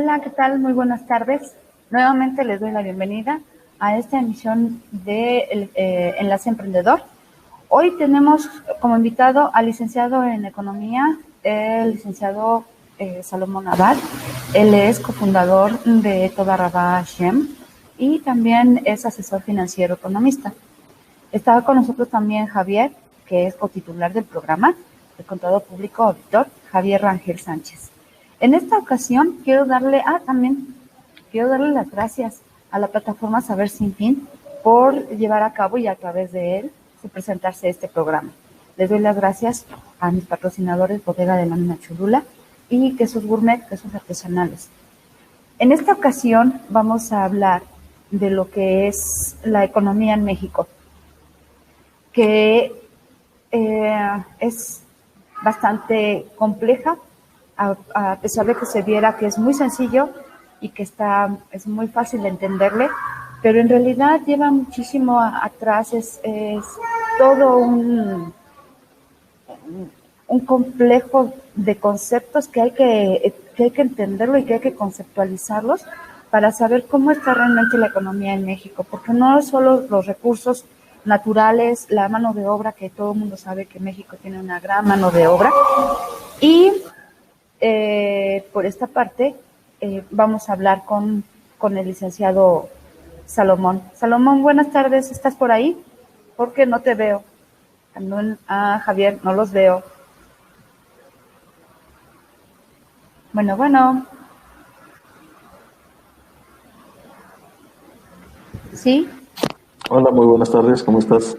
Hola, ¿qué tal? Muy buenas tardes. Nuevamente les doy la bienvenida a esta emisión de Enlace Emprendedor. Hoy tenemos como invitado al licenciado en Economía, el licenciado Salomón Abad. Él es cofundador de Toda Rabá Shem y también es asesor financiero economista. Estaba con nosotros también Javier, que es cotitular del programa, el contador público auditor, Javier Rangel Sánchez. En esta ocasión quiero darle las gracias a la plataforma Saber Sin Fin por llevar a cabo y a través de él presentarse este programa. Les doy las gracias a mis patrocinadores Bodega de Nómina Cholula y Quesos Gourmet, quesos artesanales. En esta ocasión vamos a hablar de lo que es la economía en México, que es bastante compleja, a pesar de que se viera que es muy sencillo y que es muy fácil de entenderle, pero en realidad lleva muchísimo atrás, es todo un complejo de conceptos que hay que entenderlo y que hay que conceptualizarlos para saber cómo está realmente la economía en México, porque no solo los recursos naturales, la mano de obra, que todo el mundo sabe que México tiene una gran mano de obra, y por esta parte vamos a hablar con el licenciado Salomón. Salomón, buenas tardes, ¿estás por ahí? Porque no te veo. Javier, no los veo. Bueno. ¿Sí? Hola, muy buenas tardes, ¿cómo estás?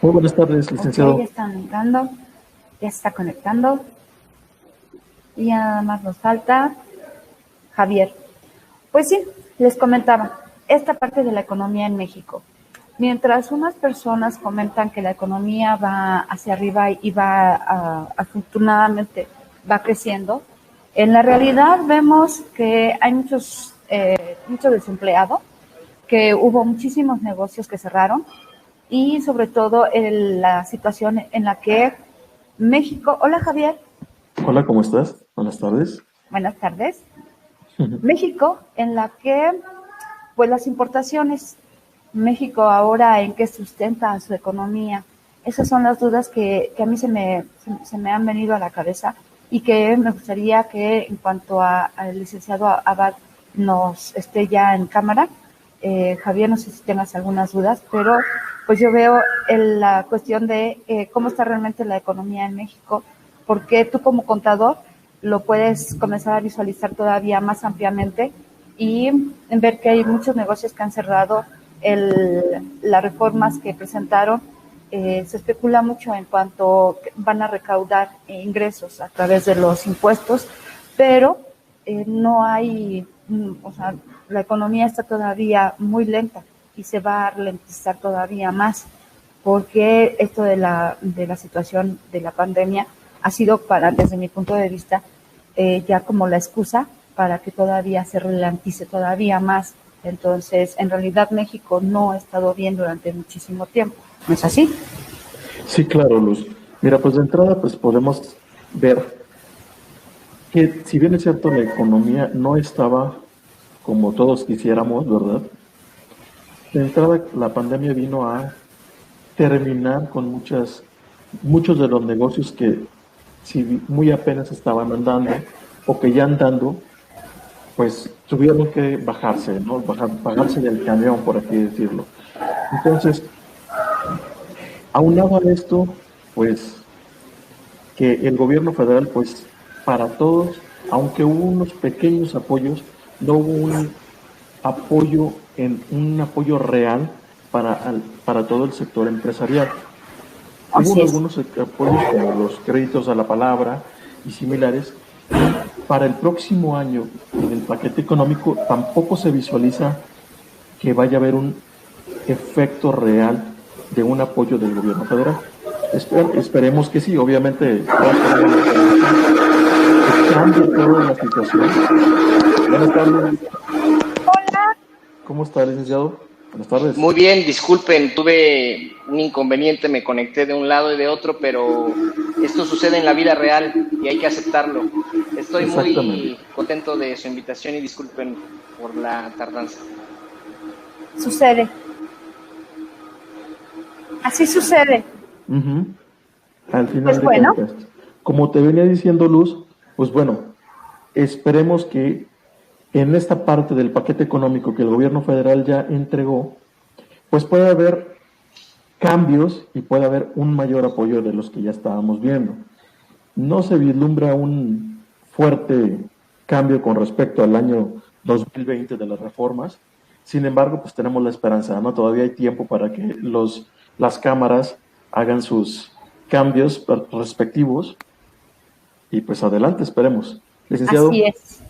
Muy buenas tardes, licenciado. Okay, ya se está conectando. Y nada más nos falta Javier. Pues sí, les comentaba, esta parte de la economía en México. Mientras unas personas comentan que la economía va hacia arriba y afortunadamente va creciendo, en la realidad vemos que hay mucho desempleado, que hubo muchísimos negocios que cerraron y sobre todo la situación en la que México... Hola, Javier. Hola, ¿cómo estás? Buenas tardes. Buenas tardes. México, en la que, pues las importaciones, México ahora en qué sustenta su economía, esas son las dudas que a mí se me han venido a la cabeza y que me gustaría que en cuanto al licenciado Abad nos esté ya en cámara. Javier, no sé si tengas algunas dudas, pero pues yo veo la cuestión de cómo está realmente la economía en México, porque tú como contador lo puedes comenzar a visualizar todavía más ampliamente y ver que hay muchos negocios que han cerrado, las reformas que presentaron, se especula mucho en cuanto van a recaudar ingresos a través de los impuestos, pero no hay, la economía está todavía muy lenta y se va a ralentizar todavía más, porque esto de la situación de la pandemia ha sido desde mi punto de vista, ya como la excusa para que todavía se ralentice todavía más. Entonces, en realidad México no ha estado bien durante muchísimo tiempo, ¿no es así? Sí, claro, Luz. Mira, pues de entrada pues podemos ver que si bien es cierto la economía no estaba como todos quisiéramos, ¿verdad? De entrada la pandemia vino a terminar con muchos de los negocios que si muy apenas estaban andando o que ya andando, pues tuvieron que bajarse, ¿no? Bajarse del camión, por así decirlo. Entonces, aunado a esto, pues que el gobierno federal, pues para todos, aunque hubo unos pequeños apoyos, no hubo un apoyo real para todo el sector empresarial. Hubo algunos apoyos como los créditos a la palabra y similares. Para el próximo año, en el paquete económico, tampoco se visualiza que vaya a haber un efecto real de un apoyo del gobierno federal. Esperemos que sí, obviamente cambie toda la situación. Buenas tardes. Hola. ¿Cómo está, licenciado? Buenas tardes. Muy bien, disculpen, tuve un inconveniente, me conecté de un lado y de otro, pero esto sucede en la vida real y hay que aceptarlo. estoy muy contento de su invitación y disculpen por la tardanza. Sucede. Así sucede. Al final pues de bueno. cuentas, como te venía diciendo Luz, pues bueno, esperemos que en esta parte del paquete económico que el gobierno federal ya entregó, pues pueda haber cambios y pueda haber un mayor apoyo de los que ya estábamos viendo. No se vislumbra un fuerte cambio con respecto al año 2020 de las reformas, sin embargo, pues tenemos la esperanza, ¿no? Todavía hay tiempo para que las cámaras hagan sus cambios respectivos y pues adelante, esperemos. Licenciado. Así es.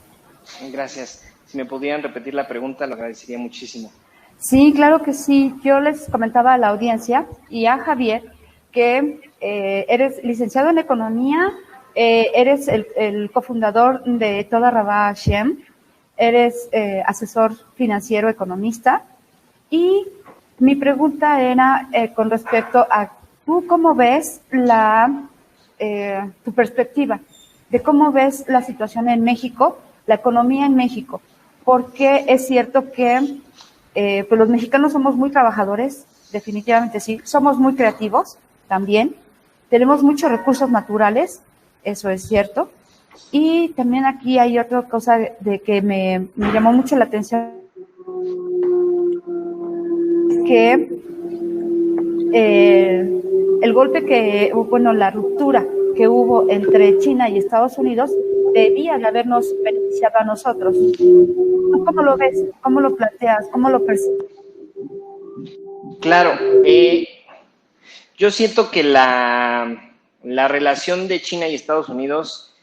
Gracias. Si me pudieran repetir la pregunta, lo agradecería muchísimo. Sí, claro que sí. Yo les comentaba a la audiencia y a Javier que eres licenciado en Economía, eres el cofundador de Toda Rabah Shem, eres asesor financiero economista, y mi pregunta era con respecto a tú cómo ves tu perspectiva de cómo ves la situación en México, la economía en México, porque es cierto que pues los mexicanos somos muy trabajadores, definitivamente sí, somos muy creativos también, tenemos muchos recursos naturales, eso es cierto, y también aquí hay otra cosa de que me llamó mucho la atención, que el golpe que, bueno, la ruptura que hubo entre China y Estados Unidos debía de habernos beneficiado a nosotros. ¿Tú cómo lo ves? ¿Cómo lo planteas? ¿Cómo lo percibes? Claro, yo siento que la relación de China y Estados Unidos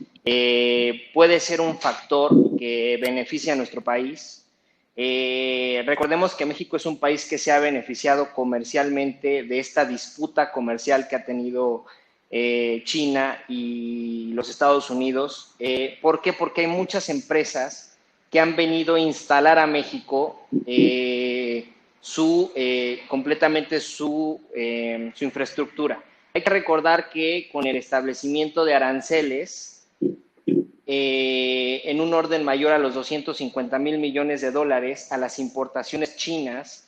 puede ser un factor que beneficia a nuestro país. Recordemos que México es un país que se ha beneficiado comercialmente de esta disputa comercial que ha tenido China y los Estados Unidos. ¿Por qué? Porque hay muchas empresas que han venido a instalar a México completamente su infraestructura. Hay que recordar que con el establecimiento de aranceles en un orden mayor a los 250,000 millones de dólares a las importaciones chinas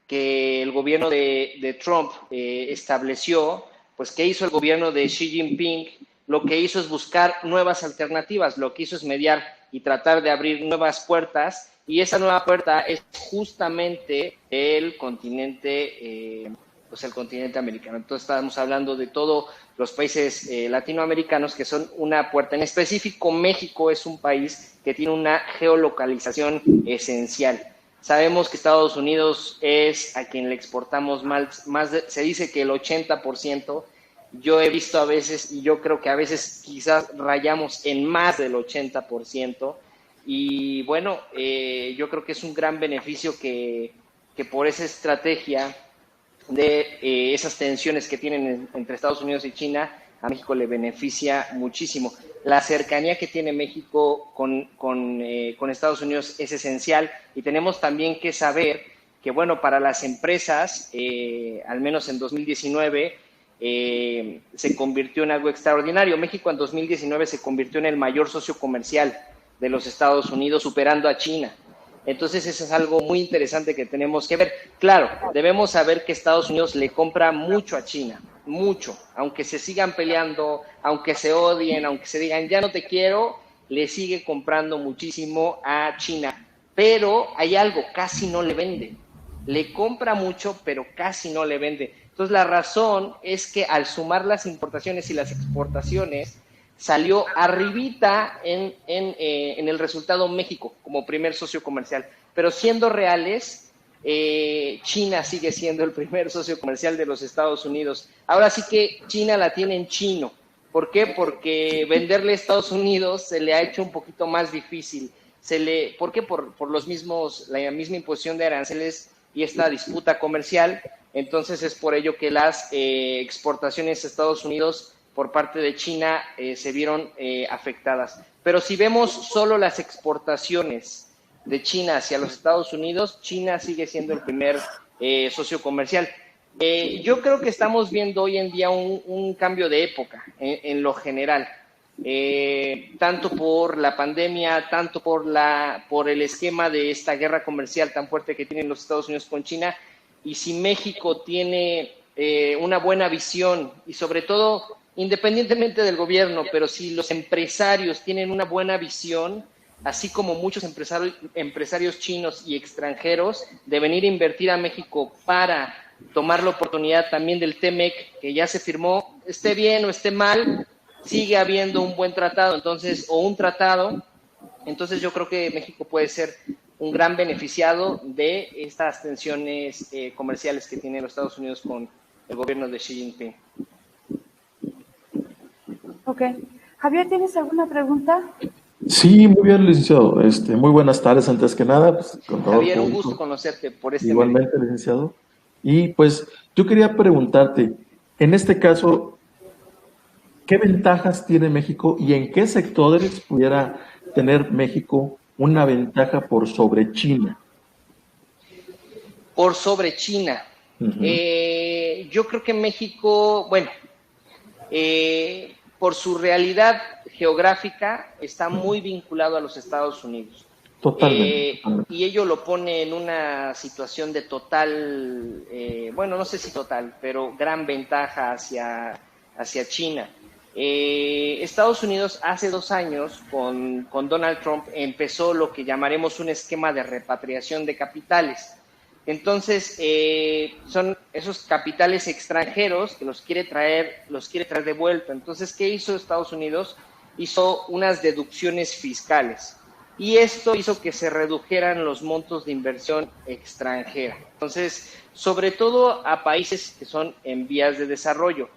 que el gobierno de Trump estableció, pues ¿qué hizo el gobierno de Xi Jinping? Lo que hizo es buscar nuevas alternativas, lo que hizo es mediar y tratar de abrir nuevas puertas, y esa nueva puerta es justamente el continente, pues el continente americano. Entonces estamos hablando de todos los países latinoamericanos que son una puerta. En específico, México es un país que tiene una geolocalización esencial. Sabemos que Estados Unidos es a quien le exportamos se dice que el 80%. Yo he visto a veces, y yo creo que a veces quizás rayamos en más del 80%. Y bueno, yo creo que es un gran beneficio que por esa estrategia de esas tensiones que tienen entre Estados Unidos y China, a México le beneficia muchísimo. La cercanía que tiene México con Estados Unidos es esencial, y tenemos también que saber que, bueno, para las empresas, al menos en 2019, se convirtió en algo extraordinario. México en 2019 se convirtió en el mayor socio comercial de los Estados Unidos, superando a China. Entonces eso es algo muy interesante que tenemos que ver. Claro, debemos saber que Estados Unidos le compra mucho a China, mucho, aunque se sigan peleando, aunque se odien, aunque se digan ya no te quiero, le sigue comprando muchísimo a China. Pero hay algo, casi no le vende. Le compra mucho, pero casi no le vende. Entonces la razón es que al sumar las importaciones y las exportaciones, salió arribita en el resultado México como primer socio comercial. Pero siendo reales, China sigue siendo el primer socio comercial de los Estados Unidos. Ahora sí que China la tiene en chino. ¿Por qué? Porque venderle a Estados Unidos se le ha hecho un poquito más difícil. ¿Por qué? Por la misma imposición de aranceles y esta disputa comercial. Entonces es por ello que las exportaciones a Estados Unidos por parte de China se vieron afectadas. Pero si vemos solo las exportaciones de China hacia los Estados Unidos, China sigue siendo el primer socio comercial. Yo creo que estamos viendo hoy en día un cambio de época en lo general. tanto por la pandemia, tanto por el esquema de esta guerra comercial tan fuerte que tienen los Estados Unidos con China. Y si México tiene una buena visión y sobre todo, independientemente del gobierno, pero si los empresarios tienen una buena visión, así como muchos empresarios chinos y extranjeros, de venir a invertir a México para tomar la oportunidad también del TEMEC, que ya se firmó, esté bien o esté mal, sigue habiendo un buen tratado, entonces, o un tratado, entonces yo creo que México puede ser un gran beneficiado de estas tensiones comerciales que tienen los Estados Unidos con el gobierno de Xi Jinping. Ok. Javier, ¿tienes alguna pregunta? Sí, muy bien, licenciado. Muy buenas tardes, antes que nada. Pues, Javier, un gusto conocerte por este igualmente, medio. Licenciado. Y pues yo quería preguntarte, en este caso, ¿qué ventajas tiene México y en qué sectores pudiera tener México una ventaja por sobre China? Por sobre China. Yo creo que México, bueno, por su realidad geográfica, está muy vinculado a los Estados Unidos. Totalmente. Y ello lo pone en una situación de total, bueno, no sé si total, pero gran ventaja hacia China. Estados Unidos hace 2 años, con Donald Trump, empezó lo que llamaremos un esquema de repatriación de capitales. Entonces, son esos capitales extranjeros que los quiere traer de vuelta. Entonces, ¿qué hizo Estados Unidos? Hizo unas deducciones fiscales. Y esto hizo que se redujeran los montos de inversión extranjera. Entonces, sobre todo a países que son en vías de desarrollo.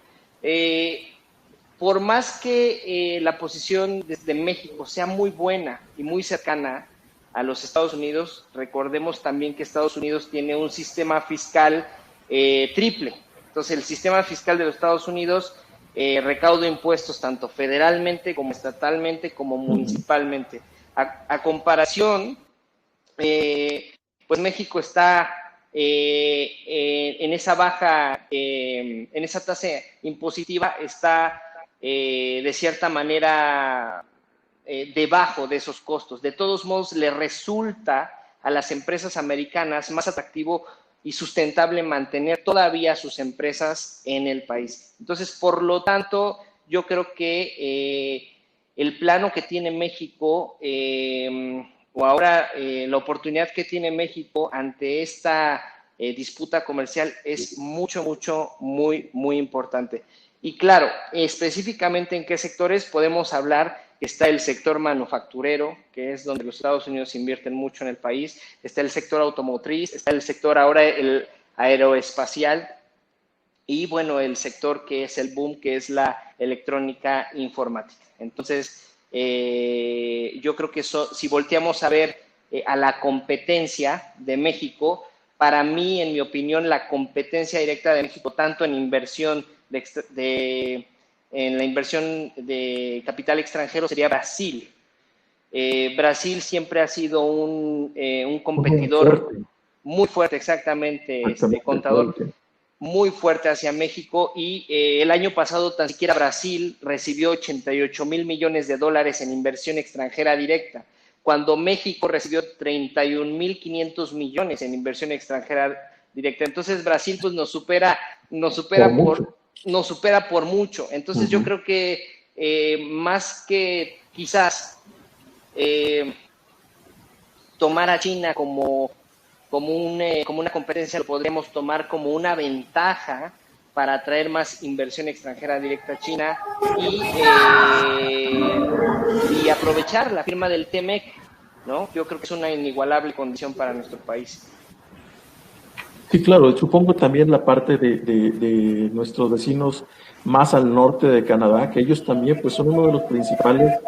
Por más que la posición desde México sea muy buena y muy cercana a los Estados Unidos, recordemos también que Estados Unidos tiene un sistema fiscal triple. Entonces, el sistema fiscal de los Estados Unidos recauda impuestos tanto federalmente como estatalmente como municipalmente. A comparación, pues México está en esa baja, en esa tasa impositiva, está de cierta manera debajo de esos costos. De todos modos, le resulta a las empresas americanas más atractivo y sustentable mantener todavía sus empresas en el país. Entonces, por lo tanto, yo creo que el plano que tiene México, o ahora la oportunidad que tiene México ante esta disputa comercial es muy importante. Y claro, específicamente en qué sectores podemos hablar. Está el sector manufacturero, que es donde los Estados Unidos invierten mucho en el país. Está el sector automotriz, está el sector ahora el aeroespacial y, bueno, el sector que es el boom, que es la electrónica informática. Entonces, yo creo que eso, si volteamos a ver a la competencia de México, para mí, en mi opinión, la competencia directa de México, tanto en inversión en la inversión de capital extranjero, sería Brasil. Brasil siempre ha sido un competidor muy fuerte, exactamente, contador, muy fuerte hacia México, y el año pasado tan siquiera Brasil recibió 88,000 millones de dólares en inversión extranjera directa, cuando México recibió 31,500 millones en inversión extranjera directa. Entonces Brasil pues nos supera por mucho. Entonces yo creo que más que quizás tomar a China como una competencia, lo podríamos tomar como una ventaja para atraer más inversión extranjera directa a China y aprovechar la firma del TEMEC, ¿no? Yo creo que es una inigualable condición para nuestro país. Sí, claro, supongo también la parte de nuestros vecinos más al norte de Canadá, que ellos también pues son uno de los principales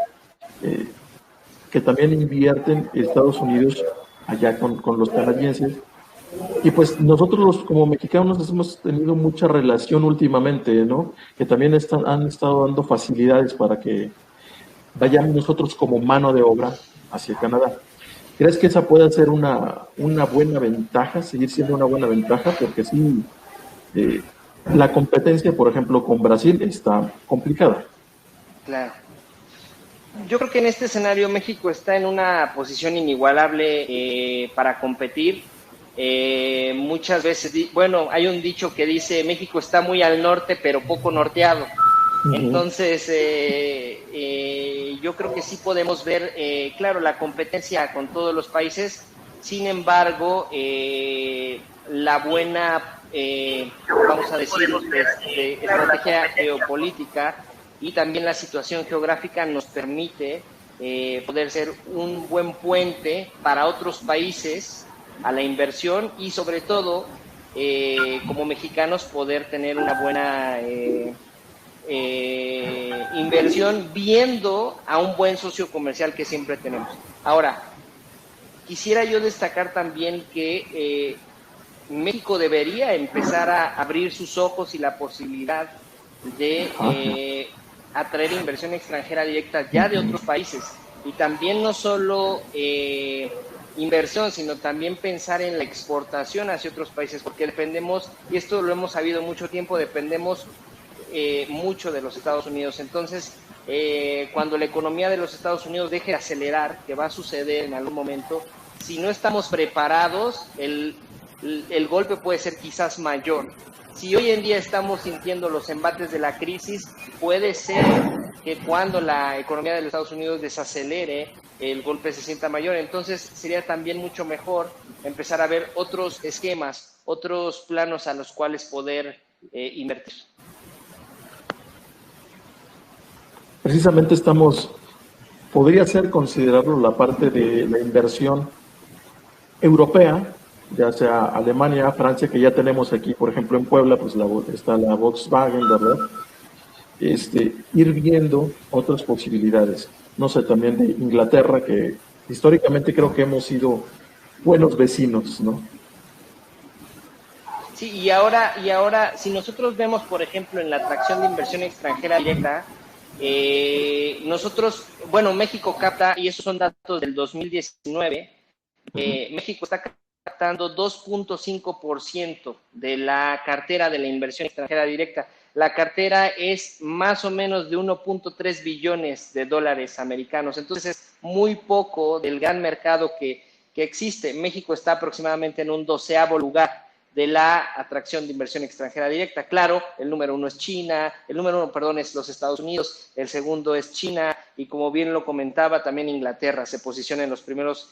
que también invierten Estados Unidos allá con los canadienses. Y pues nosotros como mexicanos hemos tenido mucha relación últimamente, ¿no? Que también han estado dando facilidades para que vayamos nosotros como mano de obra hacia Canadá. ¿Crees que esa puede ser una buena ventaja, seguir siendo una buena ventaja? Porque sí, la competencia, por ejemplo, con Brasil está complicada. Claro. Yo creo que en este escenario México está en una posición inigualable para competir. Muchas veces, bueno, hay un dicho que dice México está muy al norte pero poco norteado. Ujú. Entonces, yo creo que sí podemos ver, claro, la competencia con todos los países. Sin embargo, la buena, vamos a decir, estrategia geopolítica y también la situación geográfica nos permite poder ser un buen puente para otros países a la inversión y sobre todo, como mexicanos, poder tener una buena inversión viendo a un buen socio comercial que siempre tenemos. Ahora, quisiera yo destacar también que México debería empezar a abrir sus ojos y la posibilidad de atraer inversión extranjera directa ya de otros países. Y también no solo inversión, sino también pensar en la exportación hacia otros países, porque dependemos, y esto lo hemos sabido mucho tiempo, dependemos mucho de los Estados Unidos. Entonces, cuando la economía de los Estados Unidos deje de acelerar, que va a suceder en algún momento, si no estamos preparados, el golpe puede ser quizás mayor. Si hoy en día estamos sintiendo los embates de la crisis, puede ser que cuando la economía de los Estados Unidos desacelere, el golpe se sienta mayor. Entonces, sería también mucho mejor empezar a ver otros esquemas, otros planos a los cuales poder invertir. Precisamente podría ser considerarlo la parte de la inversión europea, ya sea Alemania, Francia, que ya tenemos aquí, por ejemplo, en Puebla, pues está la Volkswagen, ¿verdad? Ir viendo otras posibilidades. No sé, también de Inglaterra, que históricamente creo que hemos sido buenos vecinos, ¿no? Sí, y ahora, si nosotros vemos, por ejemplo, en la atracción de inversión extranjera directa, nosotros, bueno, México capta, y esos son datos del 2019, México está captando 2.5% de la cartera de la inversión extranjera directa. La cartera es más o menos de 1.3 billones de dólares americanos. Entonces es muy poco del gran mercado que existe. México está aproximadamente en un 12º lugar de la atracción de inversión extranjera directa. Claro, el número 1 es China, el número 1, perdón, es los Estados Unidos, el segundo es China y como bien lo comentaba, también Inglaterra se posiciona en los primeros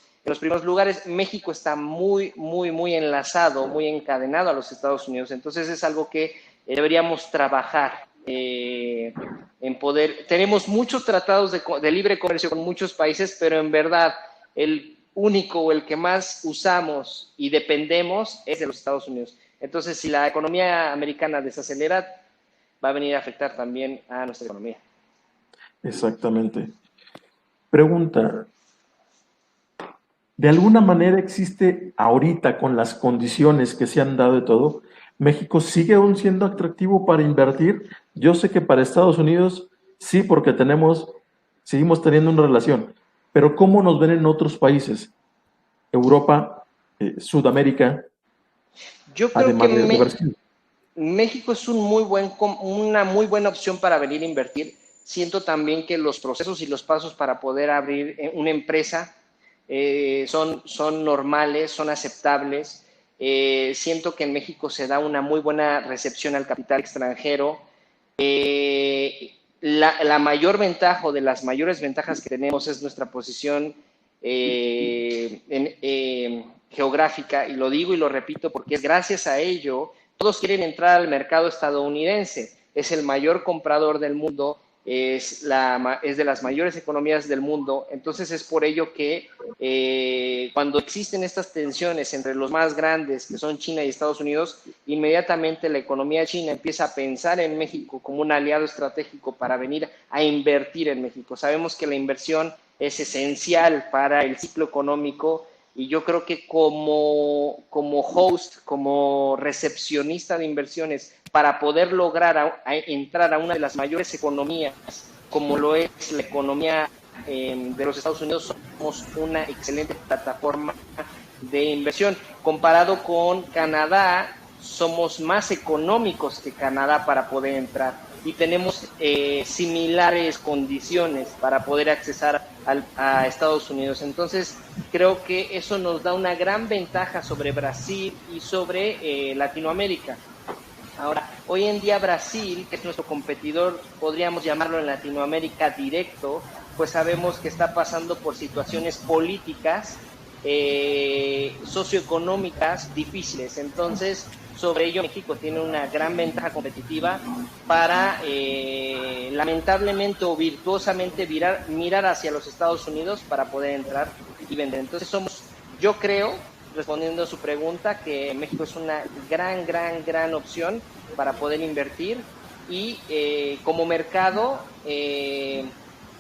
lugares. México está muy, muy, muy enlazado, muy encadenado a los Estados Unidos. Entonces es algo que deberíamos trabajar en poder. Tenemos muchos tratados de libre comercio con muchos países, pero en verdad el único o el que más usamos y dependemos es de los Estados Unidos. Entonces, si la economía americana desacelera, va a venir a afectar también a nuestra economía. Exactamente. Pregunta, ¿de alguna manera existe ahorita, con las condiciones que se han dado de todo, México sigue aún siendo atractivo para invertir? Yo sé que para Estados Unidos sí, porque seguimos teniendo una relación, pero ¿cómo nos ven en otros países? Europa, Sudamérica, Yo creo que además de Brasil. México es una muy buena opción para venir a invertir. Siento también que los procesos y los pasos para poder abrir una empresa son normales, son aceptables. Siento que en México se da una muy buena recepción al capital extranjero. La mayor ventaja o de las mayores ventajas que tenemos es nuestra posición geográfica, y lo digo y lo repito porque es gracias a ello todos quieren entrar al mercado estadounidense. Es el mayor comprador del mundo, es de las mayores economías del mundo. Entonces es por ello que cuando existen estas tensiones entre los más grandes, que son China y Estados Unidos, inmediatamente la economía china empieza a pensar en México como un aliado estratégico para venir a invertir en México. Sabemos que la inversión es esencial para el ciclo económico. Y yo creo que como host, como recepcionista de inversiones, para poder lograr entrar a una de las mayores economías, como lo es la economía de los Estados Unidos, somos una excelente plataforma de inversión. Comparado con Canadá, somos más económicos que Canadá para poder entrar. y tenemos similares condiciones para poder accesar a Estados Unidos. Entonces, creo que eso nos da una gran ventaja sobre Brasil y sobre Latinoamérica. Ahora, hoy en día Brasil, que es nuestro competidor, podríamos llamarlo en Latinoamérica directo, pues sabemos que está pasando por situaciones políticas, socioeconómicas difíciles. Entonces, sobre ello México tiene una gran ventaja competitiva para, lamentablemente o virtuosamente, mirar hacia los Estados Unidos para poder entrar y vender. Entonces yo creo, respondiendo a su pregunta, que México es una gran opción para poder invertir y como mercado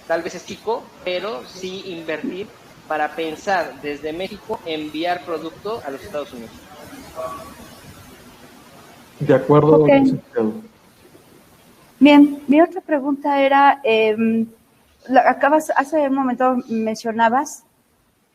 tal vez es chico, pero sí invertir para pensar desde México enviar producto a los Estados Unidos. De acuerdo, okay. Licenciado. Bien, mi otra pregunta era, hace un momento mencionabas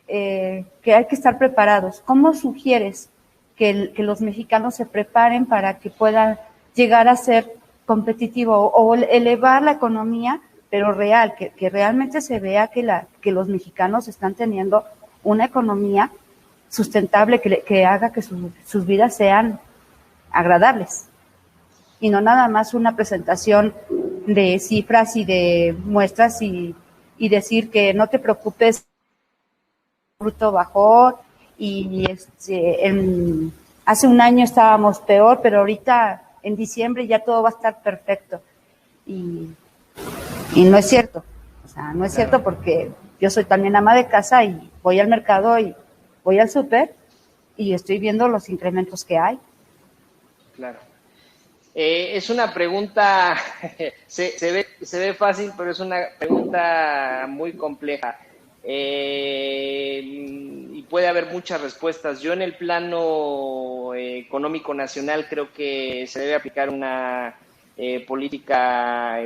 que hay que estar preparados. ¿Cómo sugieres que los mexicanos se preparen para que puedan llegar a ser competitivos o elevar la economía, pero real, que realmente se vea que los mexicanos están teniendo una economía sustentable que haga que sus vidas sean agradables y no nada más una presentación de cifras y de muestras y decir que no te preocupes, el fruto bajó y hace un año estábamos peor, pero ahorita en diciembre ya todo va a estar perfecto y no es cierto, o sea, no es cierto, porque yo soy también ama de casa y voy al mercado y voy al súper y estoy viendo los incrementos que hay. Claro. Es una pregunta, se ve fácil, pero es una pregunta muy compleja. Y puede haber muchas respuestas. Yo en el plano económico nacional creo que se debe aplicar una política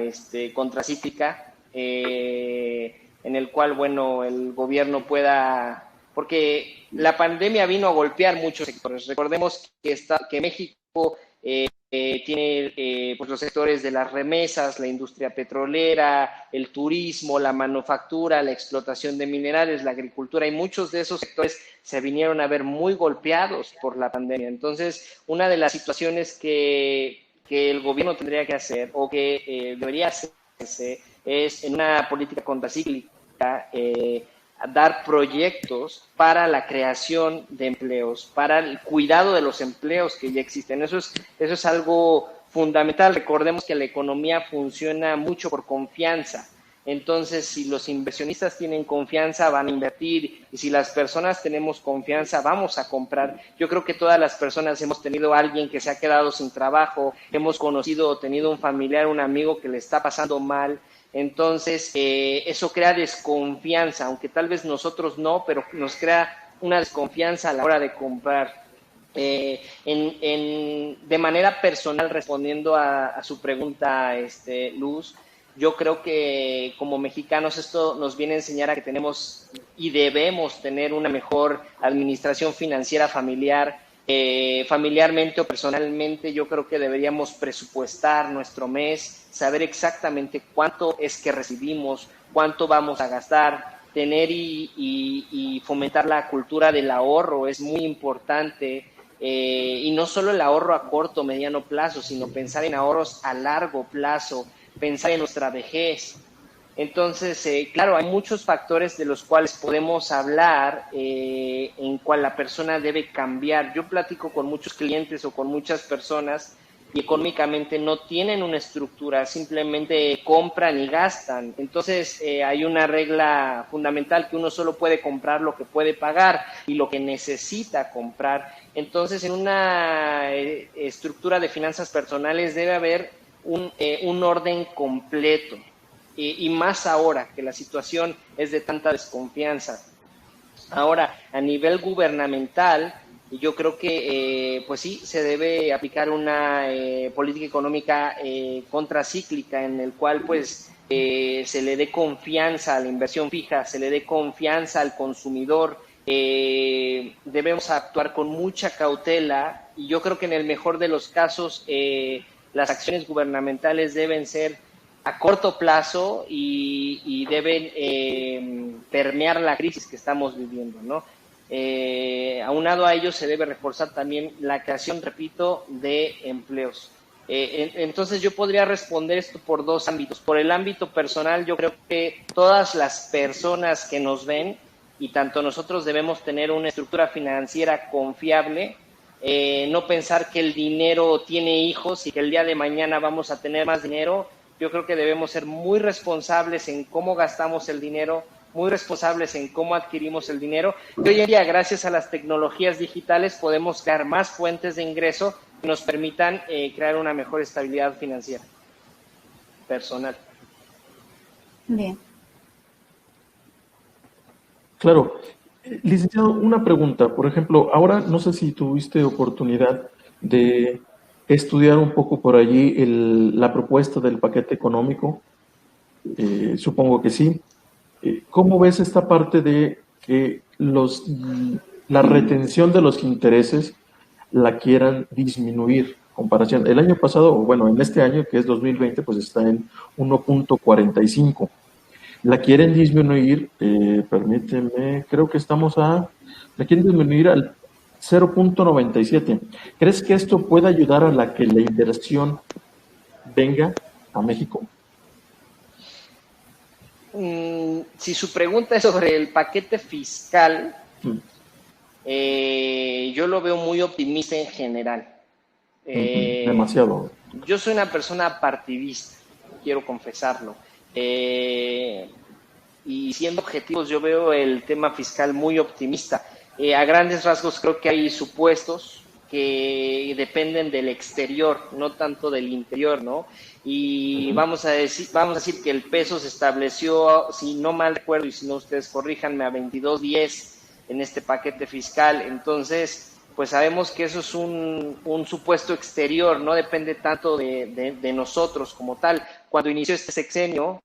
contracíclica, en el cual, bueno, el gobierno pueda, porque la pandemia vino a golpear muchos sectores. Recordemos que México tiene pues los sectores de las remesas, la industria petrolera, el turismo, la manufactura, la explotación de minerales, la agricultura, y muchos de esos sectores se vinieron a ver muy golpeados por la pandemia. Entonces, una de las situaciones que el gobierno tendría que hacer o que debería hacerse es, en una política contracíclica, dar proyectos para la creación de empleos, para el cuidado de los empleos que ya existen. Eso es algo fundamental. Recordemos que la economía funciona mucho por confianza. Entonces, si los inversionistas tienen confianza, van a invertir, y si las personas tenemos confianza, vamos a comprar. Yo creo que todas las personas hemos tenido a alguien que se ha quedado sin trabajo, hemos conocido o tenido un familiar, un amigo que le está pasando mal. Entonces, eso crea desconfianza, aunque tal vez nosotros no, pero nos crea una desconfianza a la hora de comprar. De manera personal, respondiendo a su pregunta, Luz, yo creo que como mexicanos esto nos viene a enseñar a que tenemos y debemos tener una mejor administración financiera familiar. Familiarmente o personalmente, yo creo que deberíamos presupuestar nuestro mes, saber exactamente cuánto es que recibimos, cuánto vamos a gastar, tener y fomentar la cultura del ahorro es muy importante, y no solo el ahorro a corto o mediano plazo, sino pensar en ahorros a largo plazo, pensar en nuestra vejez. Entonces, claro, hay muchos factores de los cuales podemos hablar en cual la persona debe cambiar. Yo platico con muchos clientes o con muchas personas y económicamente no tienen una estructura, simplemente compran y gastan. Entonces, hay una regla fundamental, que uno solo puede comprar lo que puede pagar y lo que necesita comprar. Entonces, en una estructura de finanzas personales debe haber un orden completo. Y más ahora que la situación es de tanta desconfianza. Ahora, a nivel gubernamental, yo creo que pues sí, se debe aplicar una política económica contracíclica, en el cual pues se le dé confianza a la inversión fija, se le dé confianza al consumidor. Debemos actuar con mucha cautela, y yo creo que en el mejor de los casos las acciones gubernamentales deben ser a corto plazo y deben permear la crisis que estamos viviendo, ¿no? Aunado a ello se debe reforzar también la creación, repito, de empleos. Entonces yo podría responder esto por dos ámbitos. Por el ámbito personal, yo creo que todas las personas que nos ven, y tanto nosotros, debemos tener una estructura financiera confiable, no pensar que el dinero tiene hijos y que el día de mañana vamos a tener más dinero. Yo creo que debemos ser muy responsables en cómo gastamos el dinero, muy responsables en cómo adquirimos el dinero. Y hoy en día, gracias a las tecnologías digitales, podemos crear más fuentes de ingreso que nos permitan crear una mejor estabilidad financiera personal. Bien. Claro. Licenciado, una pregunta. Por ejemplo, ahora no sé si tuviste oportunidad de estudiar un poco por allí la propuesta del paquete económico. Supongo que sí. ¿Cómo ves esta parte de que la retención de los intereses la quieran disminuir? Comparación. El año pasado, o bueno, en este año que es 2020, pues está en 1.45. La quieren disminuir, permíteme, creo que la quieren disminuir al 0.97. ¿Crees que esto puede ayudar a que la inversión venga a México? Si su pregunta es sobre el paquete fiscal, yo lo veo muy optimista en general. Demasiado. Yo soy una persona partidista, quiero confesarlo. Y siendo objetivos, yo veo el tema fiscal muy optimista. A grandes rasgos creo que hay supuestos que dependen del exterior, no tanto del interior, ¿no? Y vamos a decir que el peso se estableció, si no mal recuerdo, y si no ustedes corríjanme, a 22.10 en este paquete fiscal. Entonces, pues sabemos que eso es un supuesto exterior, no depende tanto de nosotros como tal. Cuando inició este sexenio,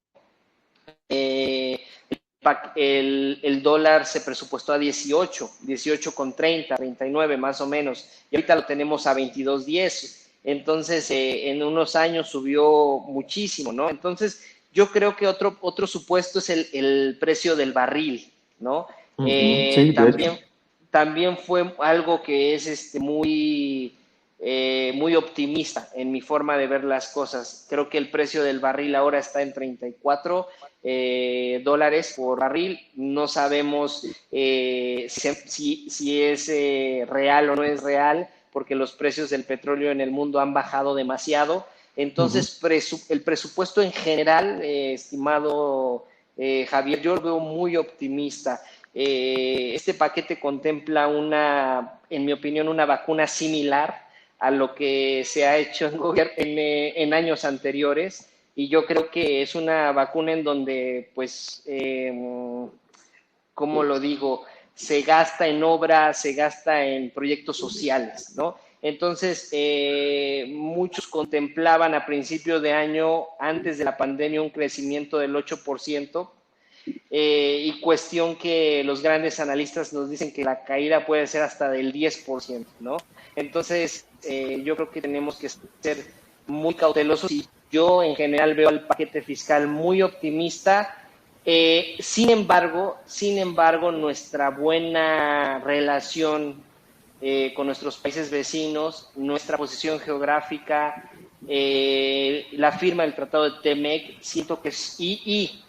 el dólar se presupuestó a 18.30, 39 más o menos, y ahorita lo tenemos a 22.10. Entonces, en unos años subió muchísimo, ¿no? Entonces, yo creo que otro supuesto es el precio del barril, ¿no? Sí, también fue algo que es muy optimista en mi forma de ver las cosas. Creo que el precio del barril ahora está en 34 dólares por barril. No sabemos si es real o no es real, porque los precios del petróleo en el mundo han bajado demasiado. Entonces, el presupuesto en general, estimado Javier, yo lo veo muy optimista. Este paquete contempla en mi opinión, una vacuna similar a lo que se ha hecho en años anteriores, y yo creo que es una vacuna en donde, pues, ¿cómo lo digo? Se gasta en obras, se gasta en proyectos sociales, ¿no? Entonces, muchos contemplaban a principios de año, antes de la pandemia, un crecimiento del 8%, y cuestión que los grandes analistas nos dicen que la caída puede ser hasta del 10%, ¿no? Entonces, yo creo que tenemos que ser muy cautelosos, y yo en general veo el paquete fiscal muy optimista. Sin embargo, nuestra buena relación con nuestros países vecinos, nuestra posición geográfica, la firma del Tratado de TEMEC, siento que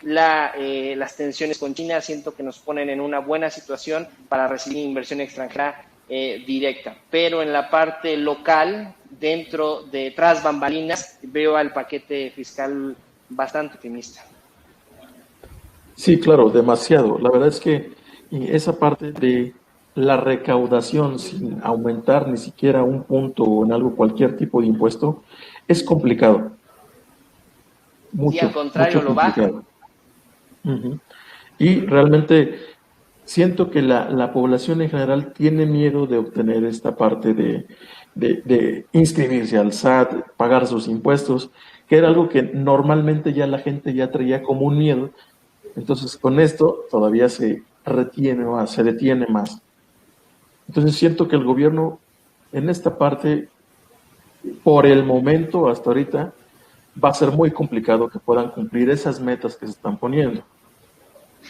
las tensiones con China, siento que nos ponen en una buena situación para recibir inversión extranjera directa. Pero en la parte local, tras bambalinas, veo al paquete fiscal bastante optimista. Sí, claro, demasiado. La verdad es que esa parte de la recaudación sin aumentar ni siquiera un punto en cualquier tipo de impuesto, es complicado. Mucho, sí, al contrario, mucho complicado. Y realmente siento que la población en general tiene miedo de obtener esta parte de inscribirse al SAT, pagar sus impuestos, que era algo que normalmente ya la gente ya traía como un miedo. Entonces, con esto todavía se detiene más. Entonces, siento que el gobierno en esta parte por el momento, hasta ahorita, va a ser muy complicado que puedan cumplir esas metas que se están poniendo.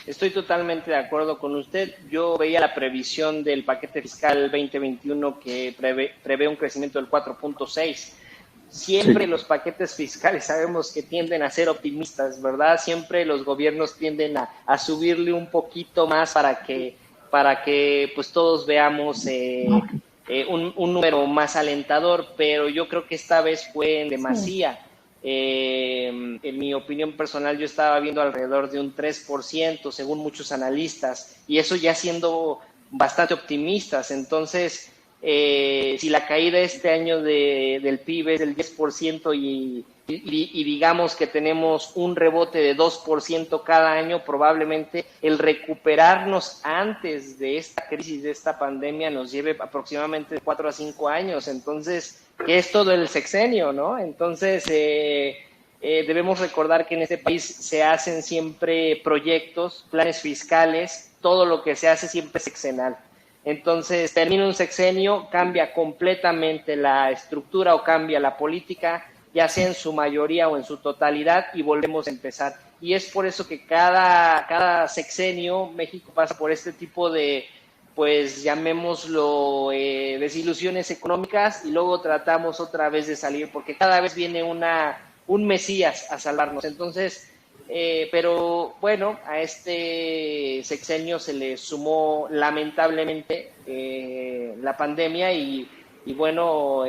Estoy totalmente de acuerdo con usted. Yo veía la previsión del paquete fiscal 2021 que prevé un crecimiento del 4.6. Siempre Sí. los paquetes fiscales sabemos que tienden a ser optimistas, ¿verdad? Siempre los gobiernos tienden a subirle un poquito más para que pues todos veamos un número más alentador, pero yo creo que esta vez fue en Sí. demasía. En mi opinión personal, yo estaba viendo alrededor de un 3%, según muchos analistas, y eso ya siendo bastante optimistas. Entonces, si la caída este año del PIB es del 10% y digamos que tenemos un rebote de 2% cada año, probablemente el recuperarnos antes de esta crisis, de esta pandemia, nos lleve aproximadamente 4 a 5 años. Entonces, que es todo el sexenio, ¿no? Entonces, debemos recordar que en este país se hacen siempre proyectos, planes fiscales, todo lo que se hace siempre es sexenal. Entonces, termina un sexenio, cambia completamente la estructura o cambia la política, ya sea en su mayoría o en su totalidad, y volvemos a empezar. Y es por eso que cada sexenio México pasa por este tipo de, pues llamémoslo, desilusiones económicas, y luego tratamos otra vez de salir, porque cada vez viene un Mesías a salvarnos. Entonces, pero bueno, a este sexenio se le sumó lamentablemente la pandemia y bueno,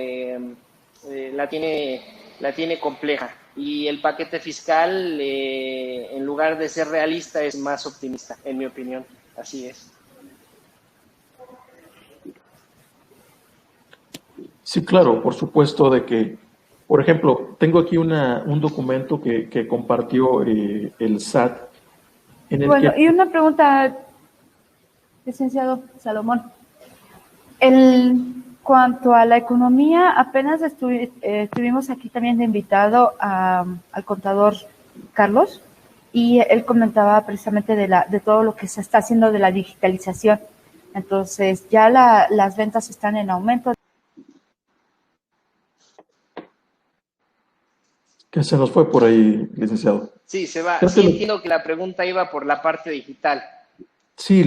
la tiene compleja. Y el paquete fiscal, en lugar de ser realista, es más optimista, en mi opinión. Así es. Sí, claro, por supuesto de que, por ejemplo, tengo aquí un documento que compartió el SAT en el Bueno, que, y una pregunta, licenciado Salomón. En cuanto a la economía, apenas estuvimos aquí también de invitado al contador Carlos, y él comentaba precisamente de todo lo que se está haciendo de la digitalización. Entonces, ya las ventas están en aumento. que se nos fue por ahí, licenciado. Sí, se va. Creo que Sí, entiendo que la pregunta iba por la parte digital. sí,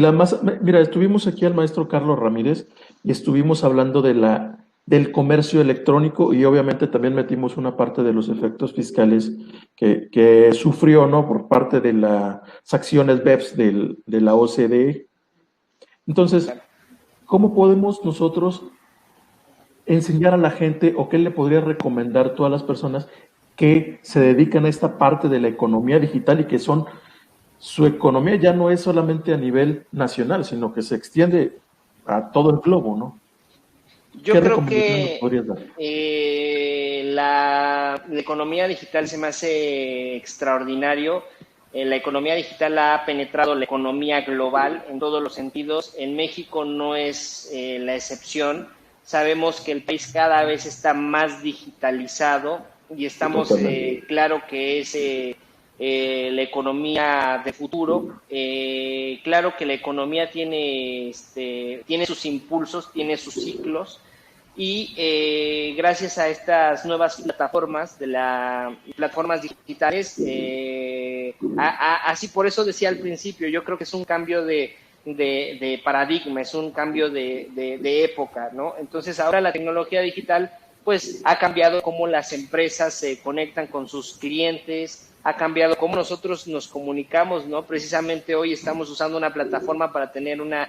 mira, estuvimos aquí al maestro Carlos Ramírez y estuvimos hablando del comercio electrónico y obviamente también metimos una parte de los efectos fiscales que sufrió, ¿no? Por parte de las acciones BEPS de la OCDE. Entonces, Claro. ¿cómo podemos nosotros enseñar a la gente o qué le podría recomendar tú a las personas que se dedican a esta parte de la economía digital y que son, su economía ya no es solamente a nivel nacional, sino que se extiende a todo el globo, ¿no? Yo ¿Qué creo recomendaciones nos que podrías dar? la economía digital se me hace extraordinario. La economía digital ha penetrado la economía global en todos los sentidos. En México no es la excepción. Sabemos que el país cada vez está más digitalizado y estamos Totalmente. claro que es la economía de futuro. Claro que la economía tiene sus impulsos, tiene sus ciclos, y gracias a estas nuevas plataformas plataformas digitales, así por eso decía al principio, yo creo que es un cambio de paradigma, es un cambio de época, ¿no? Entonces ahora la tecnología digital pues ha cambiado cómo las empresas se conectan con sus clientes, ha cambiado cómo nosotros nos comunicamos, ¿no? Precisamente hoy estamos usando una plataforma para tener una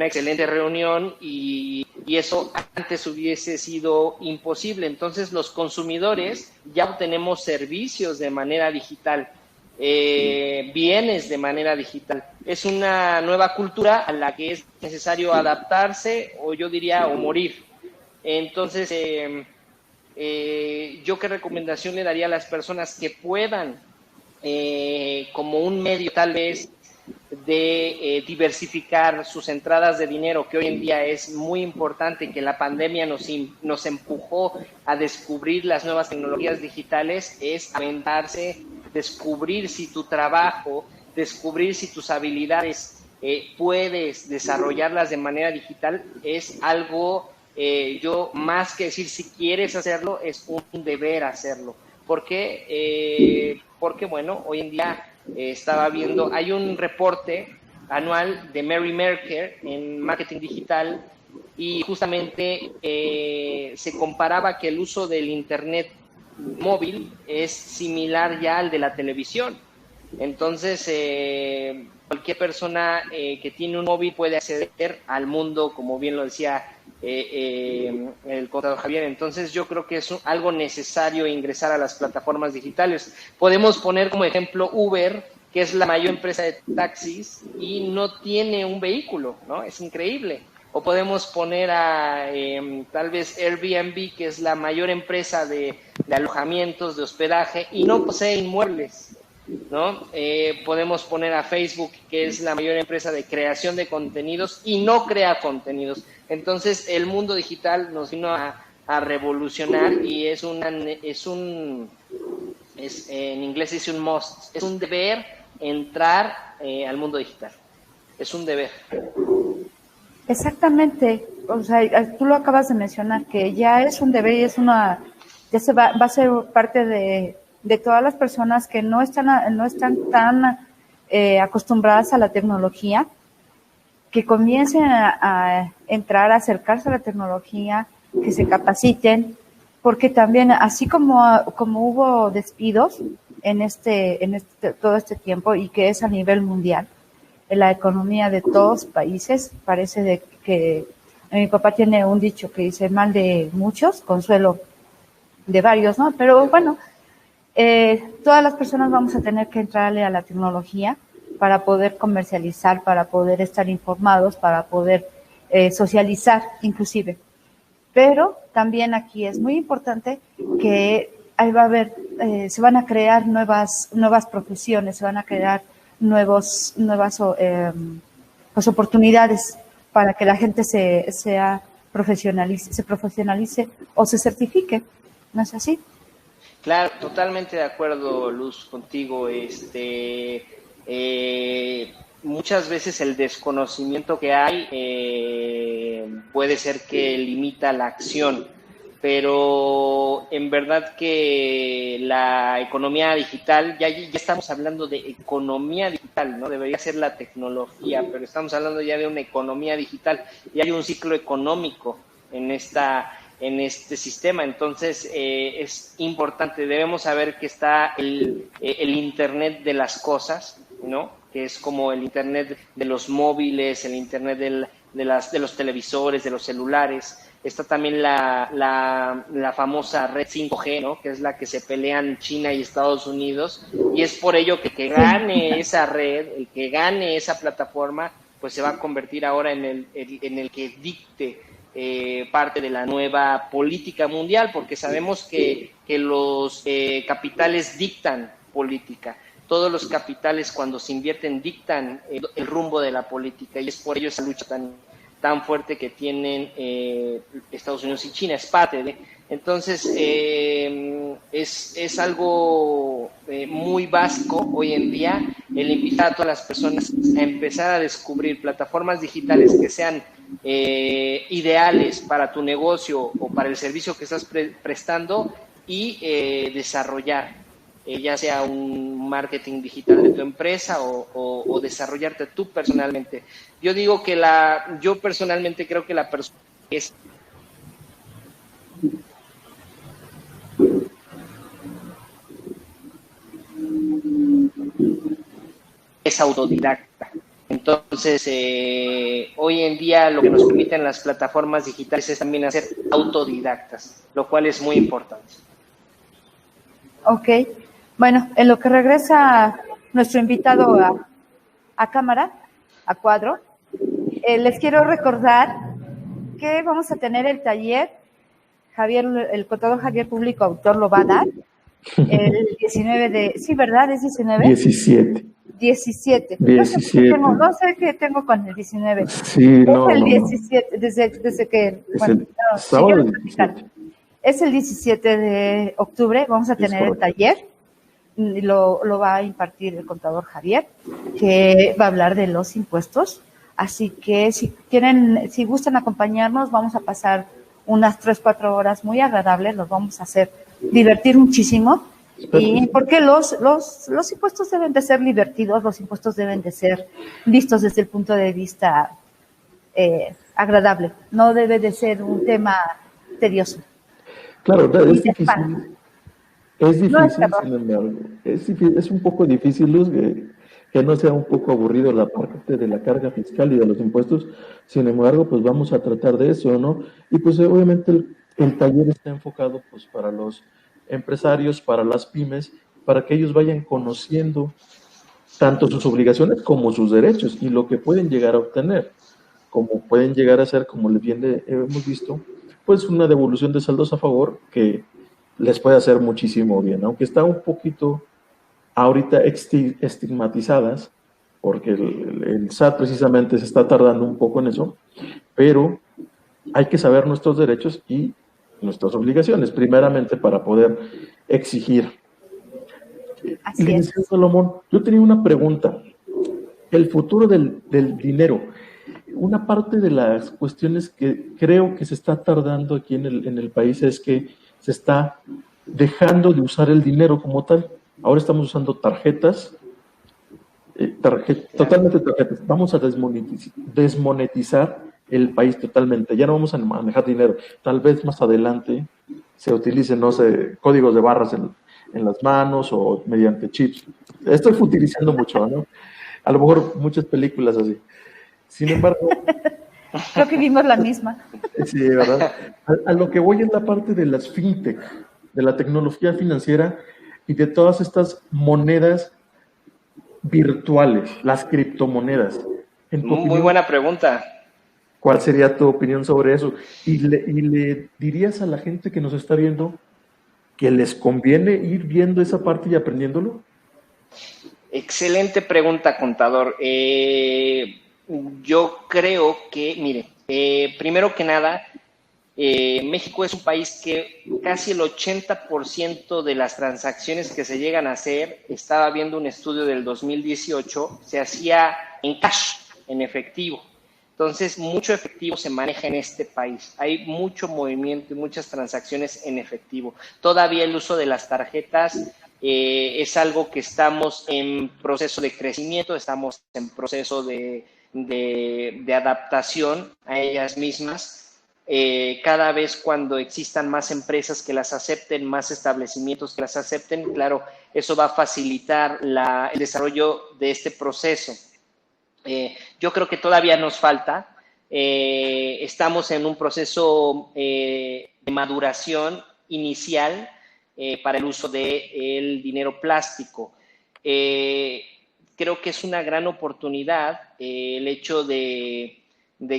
excelente reunión y eso antes hubiese sido imposible. Entonces los consumidores ya obtenemos servicios de manera digital, bienes de manera digital. Es una nueva cultura a la que es necesario adaptarse, o yo diría, o morir. Entonces, yo qué recomendación le daría a las personas que puedan, como un medio tal vez de diversificar sus entradas de dinero, que hoy en día es muy importante, que la pandemia nos empujó a descubrir las nuevas tecnologías digitales, es aventarse, descubrir si tu trabajo, descubrir si tus habilidades puedes desarrollarlas de manera digital, es algo yo más que decir si quieres hacerlo, es un deber hacerlo. ¿Por qué? Porque, bueno, hoy en día estaba viendo, hay un reporte anual de Mary Mercer en marketing digital y justamente se comparaba que el uso del Internet móvil es similar ya al de la televisión. Entonces, cualquier persona que tiene un móvil puede acceder al mundo, como bien lo decía el contador Javier. Entonces, yo creo que es algo necesario ingresar a las plataformas digitales. Podemos poner como ejemplo Uber, que es la mayor empresa de taxis y no tiene un vehículo, ¿no? Es increíble. O podemos poner a tal vez Airbnb, que es la mayor empresa de alojamientos, de hospedaje, y no posee inmuebles, ¿no? Podemos poner a Facebook, que es la mayor empresa de creación de contenidos y no crea contenidos. Entonces, el mundo digital nos vino a revolucionar y en inglés se dice un must, es un deber entrar al mundo digital. Es un deber. Exactamente, o sea, tú lo acabas de mencionar, que ya es un deber y ya va a ser parte de todas las personas que no están tan acostumbradas a la tecnología, que comiencen a entrar, a acercarse a la tecnología, que se capaciten, porque también así como hubo despidos en todo este tiempo y que es a nivel mundial, en la economía de todos los países, parece de que mi papá tiene un dicho que dice mal de muchos, consuelo de varios, ¿no? Pero bueno, todas las personas vamos a tener que entrarle a la tecnología para poder comercializar, para poder estar informados, para poder socializar inclusive. Pero también aquí es muy importante que ahí va a haber, se van a crear nuevas profesiones, se van a crear nuevas pues oportunidades para que la gente se profesionalice o se certifique, ¿no es así? Claro, totalmente de acuerdo, Luz, contigo. Muchas veces el desconocimiento que hay puede ser que limita la acción, pero en verdad que la economía digital, ya estamos hablando de economía digital, ¿no? Debería ser la tecnología, pero estamos hablando ya de una economía digital y hay un ciclo económico en este sistema. Entonces es importante, debemos saber que está el Internet de las cosas, ¿no? Que es como el Internet de los móviles, el Internet de los televisores, de los celulares. Está también la famosa red 5G, ¿no? Que es la que se pelean China y Estados Unidos, y es por ello que gane esa red, el que gane esa plataforma, pues se va a convertir ahora en el que dicte parte de la nueva política mundial, porque sabemos que los capitales dictan política. Todos los capitales, cuando se invierten, dictan el rumbo de la política, y es por ello esa lucha tan fuerte que tienen Estados Unidos y China, es parte de. Entonces, es algo muy básico hoy en día el invitar a todas las personas a empezar a descubrir plataformas digitales que sean ideales para tu negocio o para el servicio que estás prestando y desarrollar, ya sea un marketing digital de tu empresa o desarrollarte tú personalmente. Yo digo que yo personalmente creo que la persona es autodidacta. Entonces, hoy en día lo que nos permiten las plataformas digitales es también ser autodidactas, lo cual es muy importante. Ok. Bueno, en lo que regresa nuestro invitado a cámara, a cuadro, les quiero recordar que vamos a tener el taller, el contador Javier Público Autor lo va a dar, el 19 de... Sí, ¿verdad? ¿Es 19? 17. 17. 17. No sé qué tengo con el 19. Sí, no. Es el 17, desde que... Es bueno, el sábado 17. Es el 17 de octubre, vamos a tener el taller. Lo va a impartir el contador Javier, que va a hablar de los impuestos. Así que si gustan acompañarnos, vamos a pasar unas 3-4 horas muy agradables, los vamos a hacer divertir muchísimo. Y porque los impuestos deben de ser divertidos, los impuestos deben de ser vistos desde el punto de vista agradable, no debe de ser un tema tedioso. Claro, es difícil, sin embargo, es un poco difícil, Luz, que no sea un poco aburrido la parte de la carga fiscal y de los impuestos. Sin embargo, pues vamos a tratar de eso, ¿no? Y pues obviamente el taller está enfocado pues para los empresarios, para las pymes, para que ellos vayan conociendo tanto sus obligaciones como sus derechos y lo que pueden llegar a obtener, como pueden llegar a ser, como bien hemos visto, pues una devolución de saldos a favor que les puede hacer muchísimo bien, aunque está un poquito ahorita estigmatizadas, porque el SAT precisamente se está tardando un poco en eso, pero hay que saber nuestros derechos y nuestras obligaciones, primeramente para poder exigir. Así es. Salomón, yo tenía una pregunta. El futuro del dinero. Una parte de las cuestiones que creo que se está tardando aquí en el país es que se está dejando de usar el dinero como tal. Ahora estamos usando tarjetas, totalmente tarjetas. Vamos a desmonetizar el país totalmente. Ya no vamos a manejar dinero. Tal vez más adelante se utilicen, no sé, códigos de barras en las manos o mediante chips. Estoy utilizando mucho, ¿no? A lo mejor muchas películas así. Sin embargo... Creo que vimos la misma. Sí, ¿verdad? A lo que voy es la parte de las fintech, de la tecnología financiera y de todas estas monedas virtuales, las criptomonedas. Muy buena pregunta. ¿Cuál sería tu opinión sobre eso? ¿Y le dirías a la gente que nos está viendo que les conviene ir viendo esa parte y aprendiéndolo? Excelente pregunta, contador. Yo creo que, mire, primero que nada, México es un país que casi el 80% de las transacciones que se llegan a hacer, estaba viendo un estudio del 2018, se hacía en cash, en efectivo. Entonces, mucho efectivo se maneja en este país. Hay mucho movimiento y muchas transacciones en efectivo. Todavía el uso de las tarjetas es algo que estamos en proceso de crecimiento, estamos en proceso de adaptación a ellas mismas. Cada vez cuando existan más empresas que las acepten, más establecimientos que las acepten, claro, eso va a facilitar el desarrollo de este proceso. Yo creo que todavía nos falta. Estamos en un proceso de maduración inicial para el uso del dinero plástico. Creo que es una gran oportunidad el hecho de